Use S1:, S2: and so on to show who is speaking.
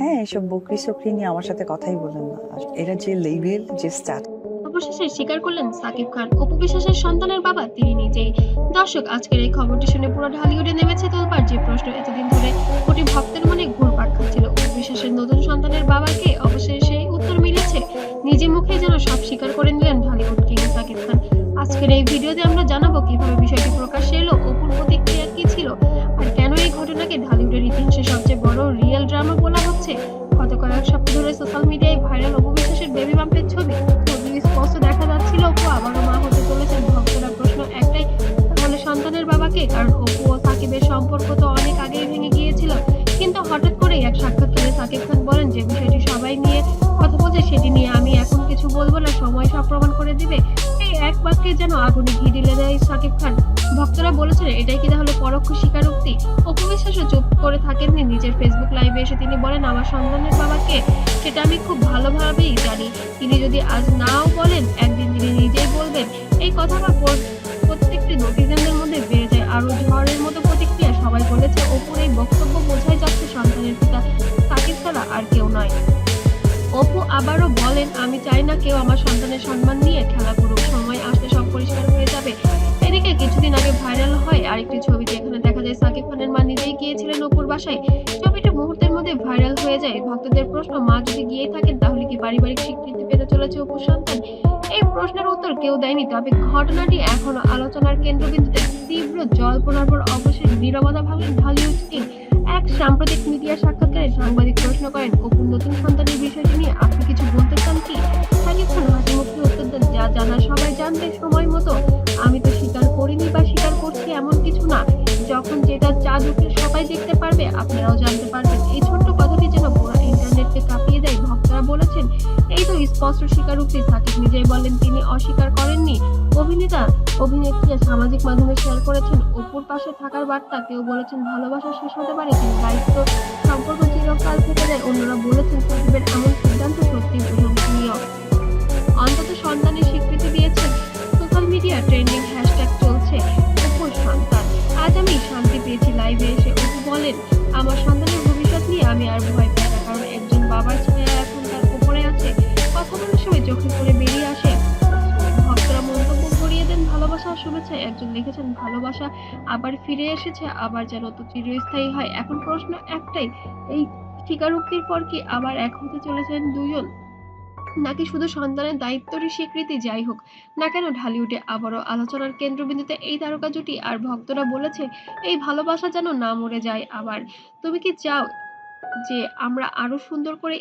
S1: হ্যাঁ, এসব বকরি-চকরি নিয়ে আমার সাথে কথাই বলেন না। আর এরা যে লেভেল, যে
S2: অবশেষে স্বীকার করলেন সাকিব খান, অপু বিশ্বাসের সন্তানের বাবা তিনি নিজেই। দর্শক, আজকের এই খবরটি শুনে পুরো ঢালিউডে নেমেছে তোলপাড়। যে প্রশ্ন এতদিন ধরে কোটি ভক্তের মনে ঘুরপাক খাচ্ছিল, অপু বিশ্বাসের নতুন সন্তানের বাবাকে, অবশেষে সেই উত্তর মিলেছে। নিজে মুখেই যেন সব স্বীকার করে নিলেন ঢালিউড কিং সাকিব খান। আজকের এই ভিডিওতে আমরা জানাবো কিভাবে বিষয়টি প্রকাশ্যে এলো, অপুর প্রতিক্রিয়া কি ছিল, আর কেন এই ঘটনাকে ঢালিউডের ইতিহাসে সবচেয়ে বড় রিয়েল ড্রামা বলা হচ্ছে। গত কয়েক সপ্তাহ ধরে সোশ্যাল মিডিয়ায় ভাইরাল অপু বিশ্বাসের বেবি বাম্পের ছবি। ছবিতে স্পষ্ট দেখা যাচ্ছিল অপু আবারও মা হতে চলেছেন। ভক্তরা প্রশ্ন একটাই, তাহলে সন্তানের বাবাকে? কারণ অপু ও সাকিবের সম্পর্ক তো অনেক আগেই ভেঙে গিয়েছিল। কিন্তু হঠাৎ করেই এক সাক্ষাৎকারে সাকিব খান বলেন যে বিষয়টি সবাই নিয়ে কথা বলছে, সেটি নিয়ে আমি এখন কিছু বলবো না, সময় সব প্রমাণ করে দিবে। এই এক বাক্যে যেন আগুনে ঘি ঢেলে দেয় সাকিব খান। ভক্তরা বলেছেন, এটাই কি তাহলে পরোক্ষ স্বীকারোক্তি? অপু বিশ্বাসও চুপ করে থাকেননি। নিজের ফেসবুক লাইভে এসে তিনি বলেন, আমার সন্তানের বাবাকে সেটা আমি খুব ভালোভাবেই জানি। তিনি যদি আজ নাও বলেন, একদিন তিনি নিজেই বলবেন। এই কথা আমার প্রত্যেকটি নেটিজেনদের মধ্যে বেড়ে যায় আরো ঝড়ের মতো প্রতিক্রিয়া। সবাই বলেছে, অপুর এই বক্তব্য বোঝাই যাচ্ছে সন্তানের পিতা সাকিব ছাড়া আর কেউ নয়। অপু আবারও বলেন, আমি চাই না কেউ আমার সন্তানের সম্মান নিয়ে খেলা করুক, সময় আসলে সব পরিষ্কার হয়ে যাবে। এদিকে কিছুদিন আগে ভাইরাল হয় আরেকটি ছবি, যেখানে দেখা যায় সাকিব খানের মা নিজেই গিয়েছিলেন অপুর বাসায়। ছবিটি মুহূর্তের মধ্যে ভাইরাল হয়ে যায়। ভক্তদের প্রশ্ন, মা যদি গিয়েই থাকেন তাহলে কি পারিবারিক স্বীকৃতি পেতে চলেছে অপুর সন্তান? এই প্রশ্নের উত্তর কেউ দেয়নি, তবে ঘটনাটি এখনো আলোচনার কেন্দ্রবিন্দুতে। তীব্র জল্পনার পর অবশেষে নীরবতা ভাঙলেন ঢালিউড কিং। এক সাম্প্রতিক মিডিয়া সাক্ষাৎকারে সাংবাদিক প্রশ্ন করেন, অপুর নতুন সন্তানের বিষয়টি নিয়ে আপনি কিছু বলতে চান কি? সাকিব খান হাসি মুখে উত্তর দেন, যা জানা সবাই জানবে সময় মতো। আমি তো স্বীকার করিনি বা স্বীকার করছি এমন কিছু না। যখন যেটা চাঁদ উঠে সবাই দেখতে পারবে, আপনারাও জানতে পারবেন। এই ছোট্ট কথাটি যেন পুরো ইন্টারনেটকে কাঁপিয়ে দেয়। ভক্তরা বলেছেন, এই তো স্পষ্ট স্বীকারোক্তি। সাকিব নিজেই বলেন তিনি অস্বীকার করেননি। অভিনেতা অভিনেত্রীরা সামাজিক মাধ্যমে শেয়ার করেছেন অপুর পাশে থাকার বার্তা। কেউ বলেছেন ভালোবাসা শেষ হতে পারে, কিন্তু দায়িত্ব সম্পর্ক চিরকাল থেকে যায়। অন্যরা বলেছেন সাকিবের এমন সিদ্ধান্ত সত্যি প্রশংসনীয়, অন্তত সন্তানের স্বীকৃতি দিয়েছেন। সোশ্যাল মিডিয়া ট্রেন্ডিং হ্যাশট্যাগ চলছে অপুর সন্তান। আজ আমি শান্তি পেয়েছি। লাইভে এসে অপু বলেন, আমার সন্তানের ভবিষ্যৎ নিয়ে আমি আর ভয় পাই না, কারণ একজন বাবার ছায়া এখন তার উপরে আছে। কথা বলার সময় চোখে করে বেরিয়ে আসে। ভক্তরা মন্তব্য করিয়ে দেন ভালোবাসা আর শুভেচ্ছায়। একজন লিখেছেন, ভালোবাসা আবার ফিরে এসেছে, আবার যেন তো চিরস্থায়ী হয়। এখন প্রশ্ন একটাই, এই স্বীকারোক্তির পর কি আবার এক হতে চলেছেন দুজন, নাকি শুধু সন্তানের দায়িত্বেরই স্বীকৃতি? যাই হোক না কেন, ঢালিউডে আবারও আলোচনার কেন্দ্রবিন্দুতে এই তারকা জুটি। আর ভক্তরা বলেছে, এই ভালোবাসা যেন না মরে যায়। আবার তুমি কি চাও যে আমরা আরো সুন্দর করে